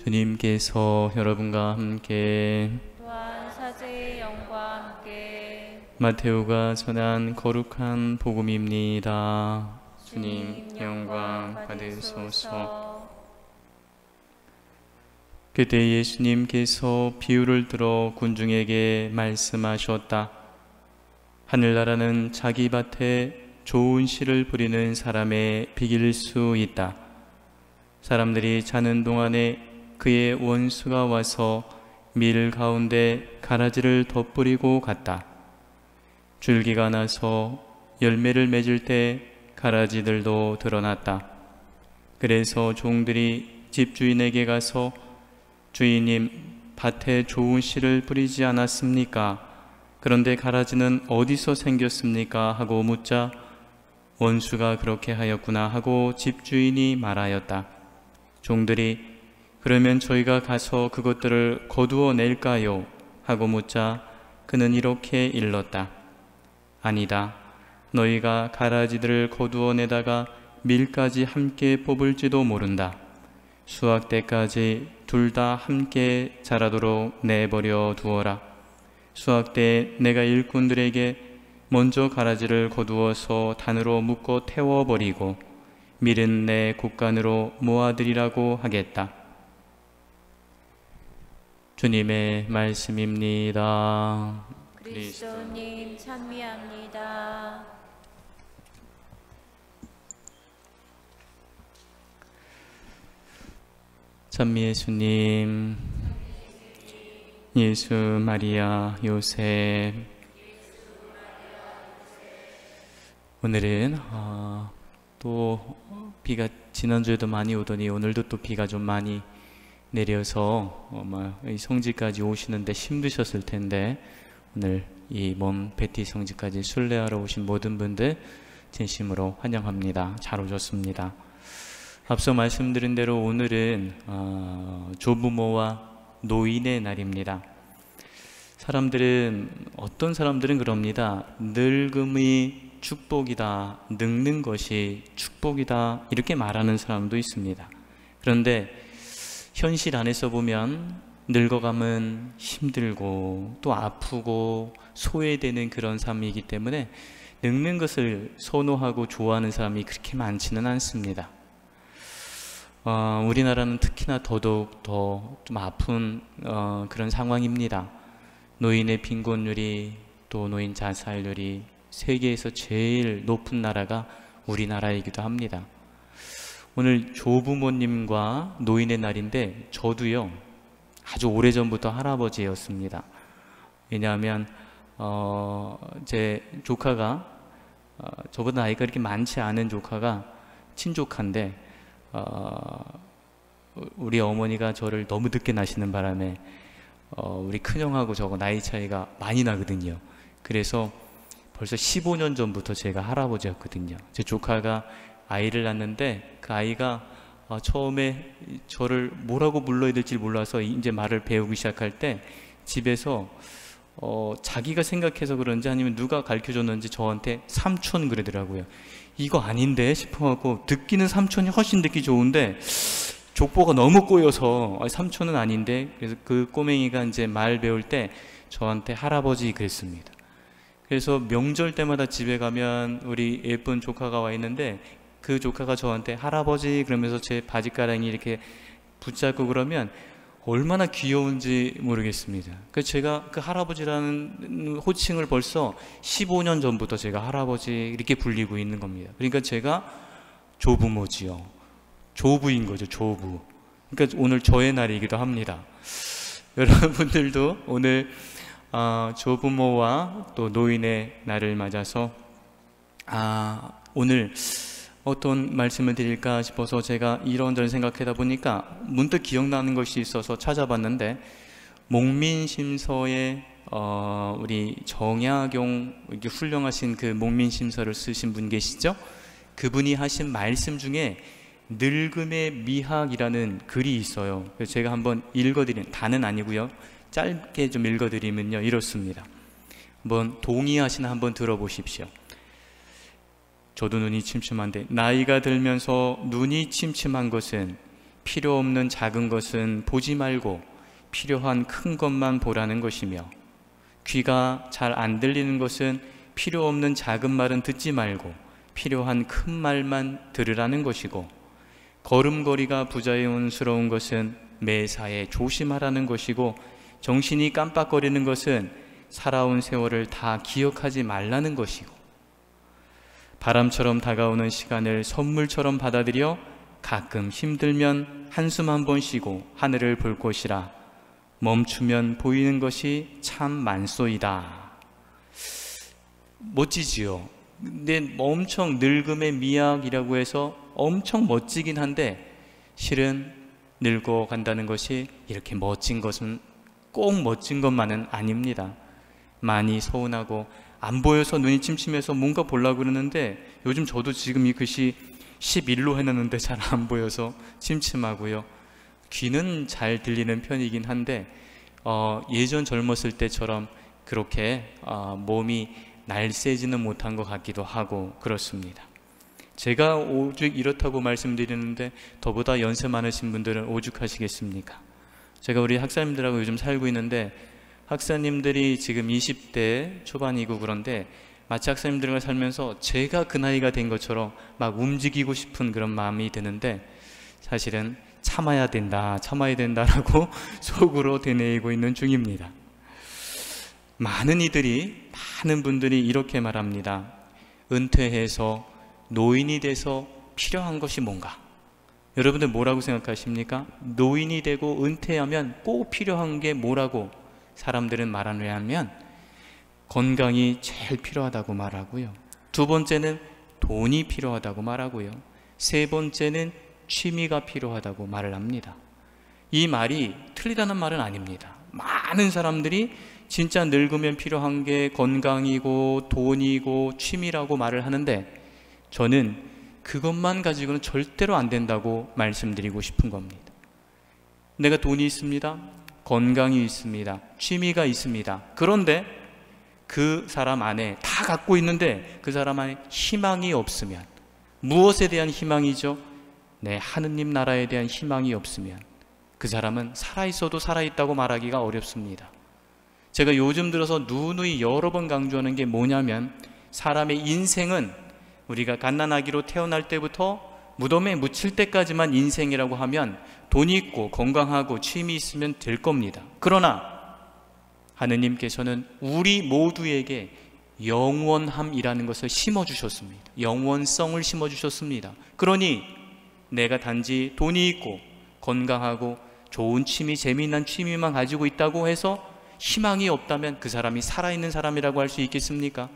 주님께서 여러분과 함께 또한 사제의 영과 함께 마테오가 전한 거룩한 복음입니다. 주님 영광 받으소서. 그때 예수님께서 비유를 들어 군중에게 말씀하셨다. 하늘나라는 자기 밭에 좋은 씨를 뿌리는 사람의 비길 수 있다. 사람들이 자는 동안에 그의 원수가 와서 밀 가운데 가라지를 덧뿌리고 갔다. 줄기가 나서 열매를 맺을 때 가라지들도 드러났다. 그래서 종들이 집주인에게 가서 주인님, 밭에 좋은 씨를 뿌리지 않았습니까? 그런데 가라지는 어디서 생겼습니까? 하고 묻자 원수가 그렇게 하였구나 하고 집주인이 말하였다. 종들이 그러면 저희가 가서 그것들을 거두어 낼까요? 하고 묻자 그는 이렇게 일렀다. 아니다. 너희가 가라지들을 거두어 내다가 밀까지 함께 뽑을지도 모른다. 수확 때까지 둘 다 함께 자라도록 내버려 두어라. 수확 때 내가 일꾼들에게 먼저 가라지를 거두어서 단으로 묶어 태워버리고 밀은 내 곳간으로 모아들이라고 하겠다. 주님의 말씀입니다. 그리스도님 찬미합니다. 찬미 예수님, 예수, 마리아, 요셉. 오늘은 또 비가 지난주에도 많이 오더니 오늘도 또 비가 좀 많이 내려서 이 성지까지 오시는데 힘드셨을 텐데 오늘 이 먼 베티 성지까지 순례하러 오신 모든 분들 진심으로 환영합니다. 잘 오셨습니다. 앞서 말씀드린 대로 오늘은 조부모와 노인의 날입니다. 어떤 사람들은 그럽니다. 늙음이 축복이다, 늙는 것이 축복이다, 이렇게 말하는 사람도 있습니다. 그런데 현실 안에서 보면 늙어가면 힘들고 또 아프고 소외되는 그런 삶이기 때문에 늙는 것을 선호하고 좋아하는 사람이 그렇게 많지는 않습니다. 우리나라는 특히나 더더욱 더 좀 아픈 그런 상황입니다. 노인의 빈곤율이 또 노인 자살률이 세계에서 제일 높은 나라가 우리나라이기도 합니다. 오늘 조부모님과 노인의 날인데 저도요 아주 오래전부터 할아버지였습니다. 왜냐하면 제 조카가 저보다 나이가 그렇게 많지 않은 조카가 친조카인데 우리 어머니가 저를 너무 늦게 낳으시는 바람에 우리 큰형하고 저거 나이 차이가 많이 나거든요. 그래서 벌써 15년 전부터 제가 할아버지였거든요. 제 조카가 아이를 낳는데 그 아이가 처음에 저를 뭐라고 불러야 될지 몰라서 이제 말을 배우기 시작할 때 집에서 자기가 생각해서 그런지 아니면 누가 가르쳐줬는지 저한테 삼촌 그러더라고요. 이거 아닌데 싶어갖고 듣기는 삼촌이 훨씬 듣기 좋은데 족보가 너무 꼬여서 삼촌은 아닌데, 그래서 그 꼬맹이가 이제 말 배울 때 저한테 할아버지 그랬습니다. 그래서 명절 때마다 집에 가면 우리 예쁜 조카가 와 있는데 그 조카가 저한테 할아버지 그러면서 제 바지가랑이 이렇게 붙잡고 그러면 얼마나 귀여운지 모르겠습니다. 그래서 제가 그 할아버지라는 호칭을 벌써 15년 전부터 제가 할아버지 이렇게 불리고 있는 겁니다. 그러니까 제가 조부모지요. 조부인 거죠, 조부. 그러니까 오늘 저의 날이기도 합니다. 여러분들도 오늘 조부모와 또 노인의 날을 맞아서 오늘 어떤 말씀을 드릴까 싶어서 제가 이런저런 생각하다 보니까 문득 기억나는 것이 있어서 찾아봤는데, 목민심서에 우리 정약용 이렇게 훌륭하신 그 목민심서를 쓰신 분 계시죠? 그분이 하신 말씀 중에 늙음의 미학이라는 글이 있어요. 그래서 제가 한번 읽어드리는, 다는 아니고요, 짧게 좀 읽어드리면요 이렇습니다. 한번 동의하시나 한번 들어보십시오. 저도 눈이 침침한데 나이가 들면서 눈이 침침한 것은 필요 없는 작은 것은 보지 말고 필요한 큰 것만 보라는 것이며, 귀가 잘 안 들리는 것은 필요 없는 작은 말은 듣지 말고 필요한 큰 말만 들으라는 것이고, 걸음걸이가 부자연스러운 것은 매사에 조심하라는 것이고, 정신이 깜빡거리는 것은 살아온 세월을 다 기억하지 말라는 것이고, 바람처럼 다가오는 시간을 선물처럼 받아들여 가끔 힘들면 한숨 한 번 쉬고 하늘을 볼 것이라. 멈추면 보이는 것이 참 많소이다. 멋지지요? 근데 엄청 늙음의 미학이라고 해서 엄청 멋지긴 한데, 실은 늙어간다는 것이 이렇게 멋진 것은 꼭 멋진 것만은 아닙니다. 많이 서운하고 안 보여서 눈이 침침해서 뭔가 보려고 그러는데, 요즘 저도 지금 이 글씨 11로 해놨는데 잘 안 보여서 침침하고요. 귀는 잘 들리는 편이긴 한데 예전 젊었을 때처럼 그렇게 몸이 날쌔지는 못한 것 같기도 하고 그렇습니다. 제가 오죽 이렇다고 말씀드리는데 더보다 연세 많으신 분들은 오죽하시겠습니까? 제가 우리 학사님들하고 요즘 살고 있는데, 학사님들이 지금 20대 초반이고 그런데 마치 학사님들과 살면서 제가 그 나이가 된 것처럼 막 움직이고 싶은 그런 마음이 드는데, 사실은 참아야 된다라고 속으로 되뇌이고 있는 중입니다. 많은 분들이 이렇게 말합니다. 은퇴해서 노인이 돼서 필요한 것이 뭔가? 여러분들 뭐라고 생각하십니까? 노인이 되고 은퇴하면 꼭 필요한 게 뭐라고 사람들은 말하냐면, 건강이 제일 필요하다고 말하고요. 두 번째는 돈이 필요하다고 말하고요. 세 번째는 취미가 필요하다고 말을 합니다. 이 말이 틀리다는 말은 아닙니다. 많은 사람들이 진짜 늙으면 필요한 게 건강이고 돈이고 취미라고 말을 하는데, 저는 그것만 가지고는 절대로 안 된다고 말씀드리고 싶은 겁니다. 내가 돈이 있습니다. 건강이 있습니다. 취미가 있습니다. 그런데 그 사람 안에 다 갖고 있는데 그 사람 안에 희망이 없으면, 무엇에 대한 희망이죠? 내 하느님 나라에 대한 희망이 없으면 그 사람은 살아있어도 살아있다고 말하기가 어렵습니다. 제가 요즘 들어서 누누이 여러 번 강조하는 게 뭐냐면, 사람의 인생은 우리가 갓난아기로 태어날 때부터 무덤에 묻힐 때까지만 인생이라고 하면 돈이 있고 건강하고 취미 있으면 될 겁니다. 그러나 하느님께서는 우리 모두에게 영원함이라는 것을 심어주셨습니다. 영원성을 심어주셨습니다. 그러니 내가 단지 돈이 있고 건강하고 좋은 취미, 재미난 취미만 가지고 있다고 해서 희망이 없다면 그 사람이 살아있는 사람이라고 할 수 있겠습니까?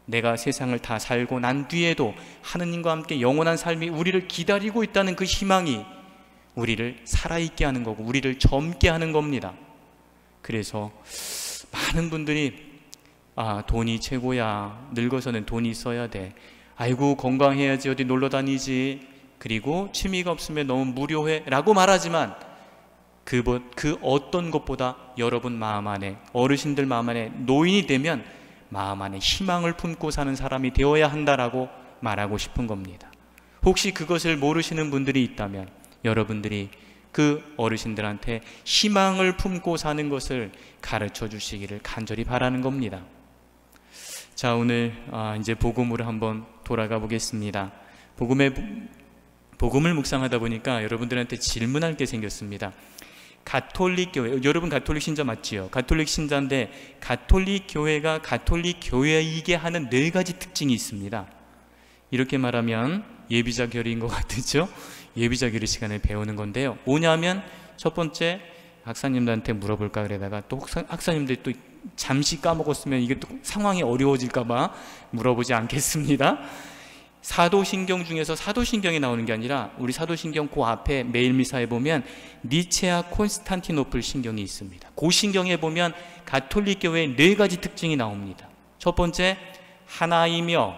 내가 세상을 다 살고 난 뒤에도 하느님과 함께 영원한 삶이 우리를 기다리고 있다는 그 희망이 우리를 살아있게 하는 거고 우리를 젊게 하는 겁니다. 그래서 많은 분들이 돈이 최고야, 늙어서는 돈이 있어야 돼, 아이고 건강해야지, 어디 놀러 다니지, 그리고 취미가 없으면 너무 무료해 라고 말하지만, 그 어떤 것보다 여러분 마음 안에, 어르신들 마음 안에 노인이 되면 마음 안에 희망을 품고 사는 사람이 되어야 한다라고 말하고 싶은 겁니다. 혹시 그것을 모르시는 분들이 있다면 여러분들이 그 어르신들한테 희망을 품고 사는 것을 가르쳐 주시기를 간절히 바라는 겁니다. 자, 오늘 이제 복음으로 한번 돌아가 보겠습니다. 복음을 묵상하다 보니까 여러분들한테 질문할 게 생겼습니다. 가톨릭 교회, 여러분 가톨릭 신자 맞지요? 가톨릭 신자인데 가톨릭 교회가 가톨릭 교회이게 하는 4가지 특징이 있습니다. 이렇게 말하면 예비자 결의인 것 같으죠? 예비자 결의 시간에 배우는 건데요. 뭐냐면 첫 번째, 학사님들한테 물어볼까 그러다가 또 학사님들이 또 잠시 까먹었으면 이게 또 상황이 어려워질까 봐 물어보지 않겠습니다. 사도신경 중에서 사도신경이 나오는 게 아니라 우리 사도신경 그 앞에 매일 미사에 보면 니체아 콘스탄티노플 신경이 있습니다. 그 신경에 보면 가톨릭 교회의 4가지 특징이 나옵니다. 첫 번째, 하나이며,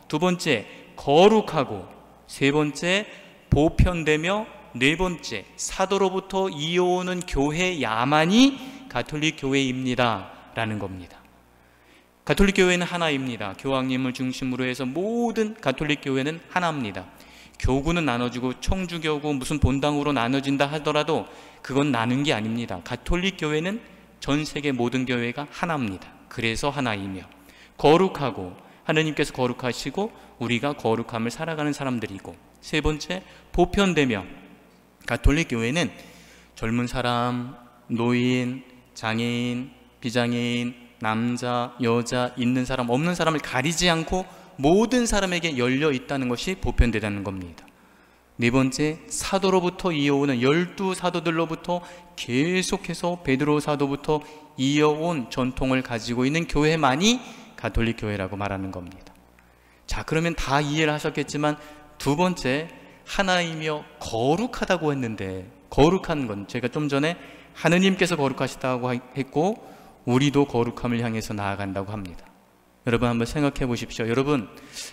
두 번째, 거룩하고, 세 번째, 보편되며, 네 번째, 사도로부터 이어오는 교회야만이 가톨릭 교회입니다 라는 겁니다. 가톨릭 교회는 하나입니다. 교황님을 중심으로 해서 모든 가톨릭 교회는 하나입니다. 교구는 나눠주고 청주교구 무슨 본당으로 나눠진다 하더라도 그건 나눈 게 아닙니다. 가톨릭 교회는 전 세계 모든 교회가 하나입니다. 그래서 하나이며 거룩하고 하느님께서 거룩하시고 우리가 거룩함을 살아가는 사람들이고, 세 번째 보편되며 가톨릭 교회는 젊은 사람, 노인, 장애인, 비장애인, 남자, 여자, 있는 사람, 없는 사람을 가리지 않고 모든 사람에게 열려 있다는 것이 보편되다는 겁니다. 네 번째, 사도로부터 이어오는 12사도들로부터 계속해서 베드로 사도부터 이어온 전통을 가지고 있는 교회만이 가톨릭 교회라고 말하는 겁니다. 자, 그러면 다 이해를 하셨겠지만 두 번째, 하나이며 거룩하다고 했는데, 거룩한 건 제가 좀 전에 하느님께서 거룩하시다고 했고 우리도 거룩함을 향해서 나아간다고 합니다. 여러분 한번 생각해 보십시오. 여러분,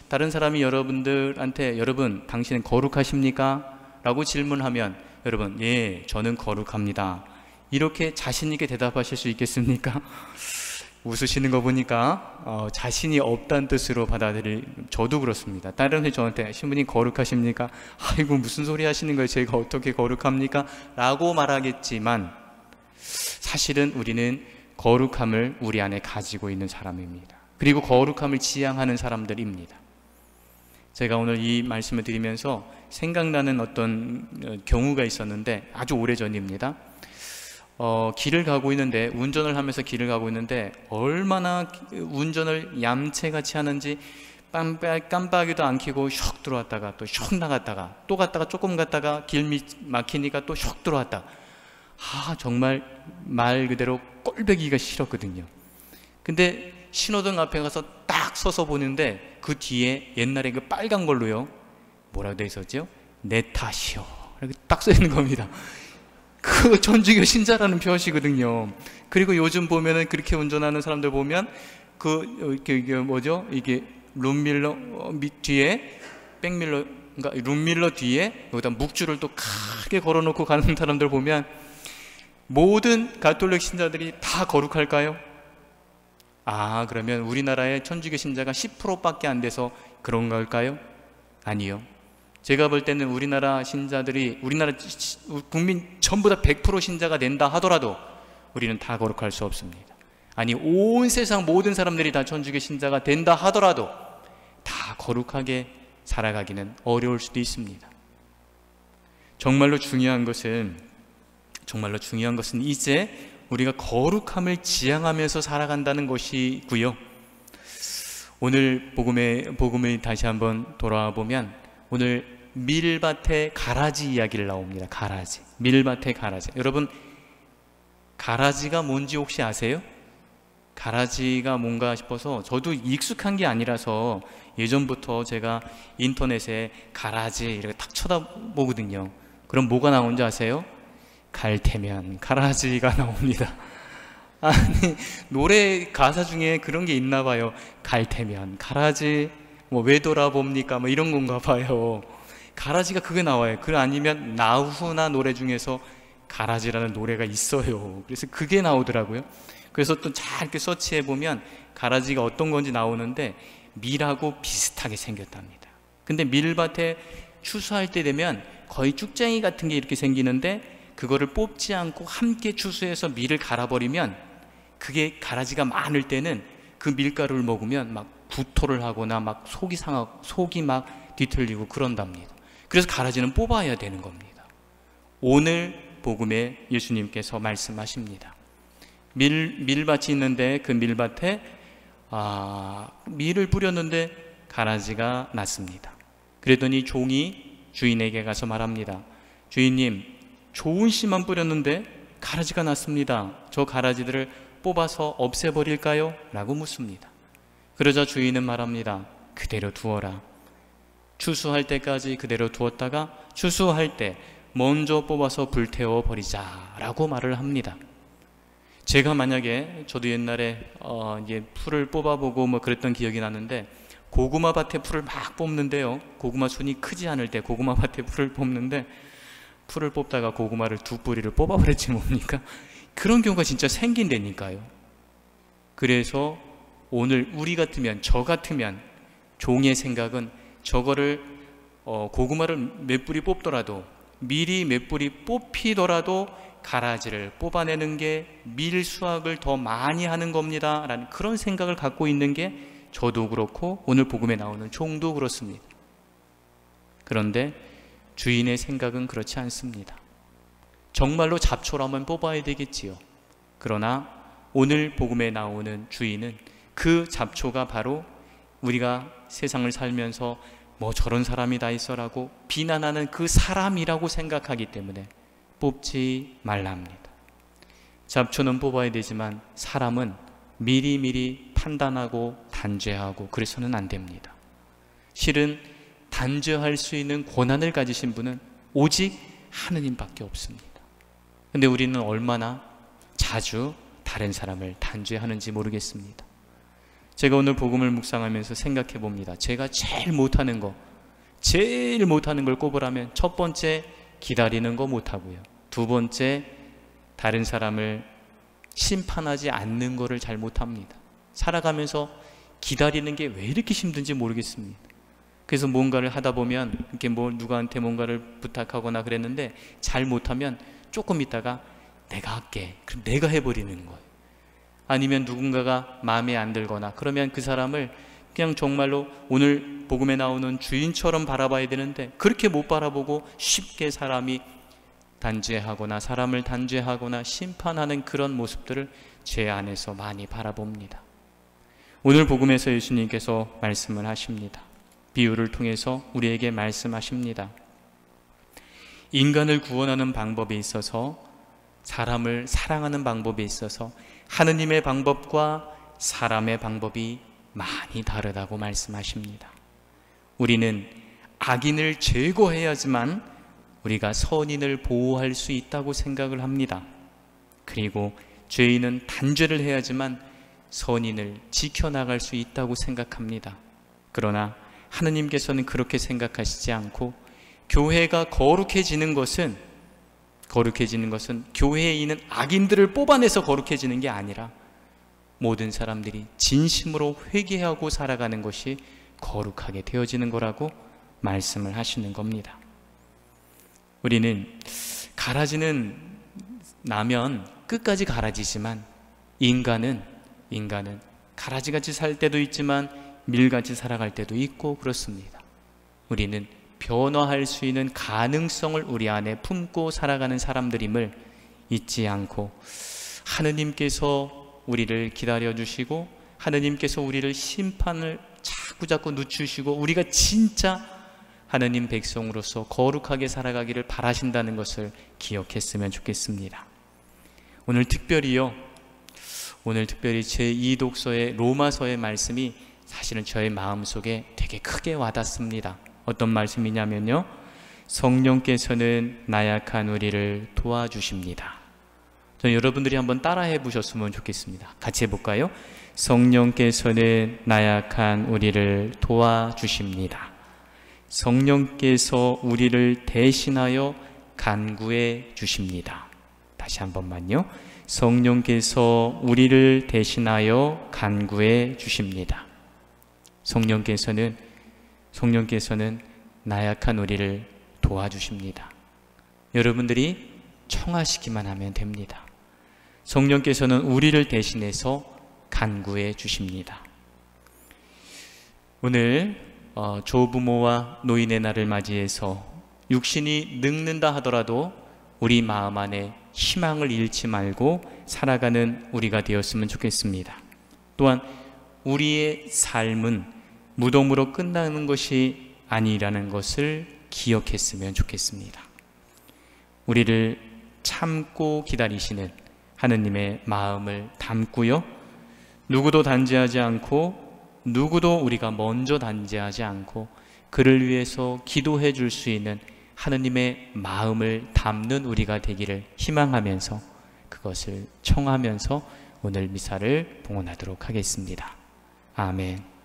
다른 사람이 여러분들한테 여러분 당신은 거룩하십니까? 라고 질문하면 여러분, 예, 저는 거룩합니다, 이렇게 자신 있게 대답하실 수 있겠습니까? 웃으시는 거 보니까 자신이 없다는 뜻으로 저도 그렇습니다. 다른 분이 저한테 신부님 거룩하십니까? 아이고 무슨 소리 하시는 거예요, 제가 어떻게 거룩합니까? 라고 말하겠지만 사실은 우리는 거룩함을 우리 안에 가지고 있는 사람입니다. 그리고 거룩함을 지향하는 사람들입니다. 제가 오늘 이 말씀을 드리면서 생각나는 어떤 경우가 있었는데 아주 오래전입니다. 길을 가고 있는데, 운전을 하면서 길을 가고 있는데 얼마나 운전을 얌체같이 하는지 깜빡이도 안 켜고 슉 들어왔다가 또 슉 나갔다가 또 갔다가 조금 갔다가 길 막히니까 또 슉 들어왔다가, 정말 말 그대로 꼴보기가 싫었거든요. 근데 신호등 앞에 가서 딱 서서 보는데 그 뒤에 옛날에 그 빨간 걸로요, 뭐라고 돼 있었죠? 내 탓이요, 이렇게 딱 써 있는 겁니다. 그 천주교 신자라는 표시거든요. 그리고 요즘 보면은 그렇게 운전하는 사람들 보면 이게 룸밀러 뒤에 백밀러, 그러니까 룸밀러 뒤에 여기다 묵주를 또 크게 걸어놓고 가는 사람들 보면 모든 가톨릭 신자들이 다 거룩할까요? 그러면 우리나라의 천주교 신자가 10%밖에 안 돼서 그런 걸까요? 아니요. 제가 볼 때는 우리나라 신자들이, 우리나라 국민 전부 다 100% 신자가 된다 하더라도 우리는 다 거룩할 수 없습니다. 아니, 온 세상 모든 사람들이 다 천주교 신자가 된다 하더라도 다 거룩하게 살아가기는 어려울 수도 있습니다. 정말로 중요한 것은 이제 우리가 거룩함을 지향하면서 살아간다는 것이고요. 오늘 복음을 다시 한번 돌아와 보면 오늘 밀밭의 가라지 이야기를 나옵니다. 가라지, 밀밭의 가라지. 여러분, 가라지가 뭔지 혹시 아세요? 가라지가 뭔가 싶어서 저도 익숙한 게 아니라서 예전부터 제가 인터넷에 가라지 이렇게 딱 쳐다보거든요. 그럼 뭐가 나오는지 아세요? 갈테면 가라지가 나옵니다. 아니, 노래 가사 중에 그런 게 있나 봐요. 갈테면 가라지, 왜 돌아봅니까? 이런 건가 봐요. 가라지가 그게 나와요. 그 아니면 나훈아 노래 중에서 가라지라는 노래가 있어요. 그래서 그게 나오더라고요. 그래서 또 잘 이렇게 서치해 보면 가라지가 어떤 건지 나오는데 밀하고 비슷하게 생겼답니다. 근데 밀밭에 추수할 때 되면 거의 쭉쟁이 같은 게 이렇게 생기는데 그거를 뽑지 않고 함께 추수해서 밀을 갈아버리면, 그게 가라지가 많을 때는 그 밀가루를 먹으면 막 구토를 하거나 막 속이 막 뒤틀리고 그런답니다. 그래서 가라지는 뽑아야 되는 겁니다. 오늘 복음에 예수님께서 말씀하십니다. 밀밭이 있는데 그 밀밭에 밀을 뿌렸는데 가라지가 났습니다. 그랬더니 종이 주인에게 가서 말합니다. 주인님, 좋은 씨만 뿌렸는데 가라지가 났습니다. 저 가라지들을 뽑아서 없애버릴까요? 라고 묻습니다. 그러자 주인은 말합니다. 그대로 두어라. 추수할 때까지 그대로 두었다가 추수할 때 먼저 뽑아서 불태워 버리자 라고 말을 합니다. 제가 만약에, 저도 옛날에 이제 풀을 뽑아보고 그랬던 기억이 나는데, 고구마 밭에 풀을 막 뽑는데요, 고구마 순이 크지 않을 때 고구마 밭에 풀을 뽑는데 풀을 뽑다가 고구마를 두 뿌리를 뽑아버렸지 뭡니까? 그런 경우가 진짜 생긴다니까요. 그래서 오늘 우리 같으면, 저 같으면 종의 생각은 저거를 고구마를 몇 뿌리 뽑더라도, 밀이 몇 뿌리 뽑히더라도 가라지를 뽑아내는 게 밀 수확을 더 많이 하는 겁니다 라는 그런 생각을 갖고 있는 게 저도 그렇고 오늘 복음에 나오는 종도 그렇습니다. 그런데 주인의 생각은 그렇지 않습니다. 정말로 잡초라면 뽑아야 되겠지요. 그러나 오늘 복음에 나오는 주인은 그 잡초가 바로 우리가 세상을 살면서 뭐 저런 사람이 다 있어라고 비난하는 그 사람이라고 생각하기 때문에 뽑지 말라 합니다. 잡초는 뽑아야 되지만 사람은 미리미리 판단하고 단죄하고 그래서는 안 됩니다. 실은 단죄할 수 있는 권한을 가지신 분은 오직 하느님밖에 없습니다. 근데 우리는 얼마나 자주 다른 사람을 단죄하는지 모르겠습니다. 제가 오늘 복음을 묵상하면서 생각해 봅니다. 제가 제일 못하는 걸 꼽으라면 첫 번째, 기다리는 거 못하고요. 두 번째, 다른 사람을 심판하지 않는 거를 잘 못합니다. 살아가면서 기다리는 게 왜 이렇게 힘든지 모르겠습니다. 그래서 뭔가를 하다 보면 이렇게 누구한테 뭔가를 부탁하거나 그랬는데 잘 못하면 조금 있다가 내가 할게. 그럼 내가 해버리는 거예요. 아니면 누군가가 마음에 안 들거나 그러면 그 사람을 그냥 정말로 오늘 복음에 나오는 주인처럼 바라봐야 되는데 그렇게 못 바라보고 쉽게 사람이 단죄하거나 사람을 단죄하거나 심판하는 그런 모습들을 제 안에서 많이 바라봅니다. 오늘 복음에서 예수님께서 말씀을 하십니다. 비유를 통해서 우리에게 말씀하십니다. 인간을 구원하는 방법에 있어서, 사람을 사랑하는 방법에 있어서 하느님의 방법과 사람의 방법이 많이 다르다고 말씀하십니다. 우리는 악인을 제거해야지만 우리가 선인을 보호할 수 있다고 생각을 합니다. 그리고 죄인은 단죄를 해야지만 선인을 지켜나갈 수 있다고 생각합니다. 그러나 하느님께서는 그렇게 생각하시지 않고 교회가 거룩해지는 것은 교회에 있는 악인들을 뽑아내서 거룩해지는 게 아니라 모든 사람들이 진심으로 회개하고 살아가는 것이 거룩하게 되어지는 거라고 말씀을 하시는 겁니다. 우리는 가라지는 나면 끝까지 가라지지만 인간은 가라지같이 살 때도 있지만 밀같이 살아갈 때도 있고 그렇습니다. 우리는 변화할 수 있는 가능성을 우리 안에 품고 살아가는 사람들임을 잊지 않고 하느님께서 우리를 기다려주시고 하느님께서 우리를 심판을 자꾸자꾸 늦추시고 우리가 진짜 하느님 백성으로서 거룩하게 살아가기를 바라신다는 것을 기억했으면 좋겠습니다. 오늘 특별히 제2독서의 로마서의 말씀이 사실은 저의 마음속에 되게 크게 와닿습니다. 어떤 말씀이냐면요, 성령께서는 나약한 우리를 도와주십니다. 저는 여러분들이 한번 따라해 보셨으면 좋겠습니다. 같이 해볼까요? 성령께서는 나약한 우리를 도와주십니다. 성령께서 우리를 대신하여 간구해 주십니다. 다시 한 번만요. 성령께서 우리를 대신하여 간구해 주십니다. 성령께서는 나약한 우리를 도와주십니다. 여러분들이 청하시기만 하면 됩니다. 성령께서는 우리를 대신해서 간구해 주십니다. 오늘 조부모와 노인의 날을 맞이해서 육신이 늙는다 하더라도 우리 마음 안에 희망을 잃지 말고 살아가는 우리가 되었으면 좋겠습니다. 또한 우리의 삶은 무덤으로 끝나는 것이 아니라는 것을 기억했으면 좋겠습니다. 우리를 참고 기다리시는 하느님의 마음을 담고요, 누구도 단죄하지 않고 누구도 우리가 먼저 단죄하지 않고 그를 위해서 기도해 줄 수 있는 하느님의 마음을 담는 우리가 되기를 희망하면서 그것을 청하면서 오늘 미사를 봉헌하도록 하겠습니다. 아멘.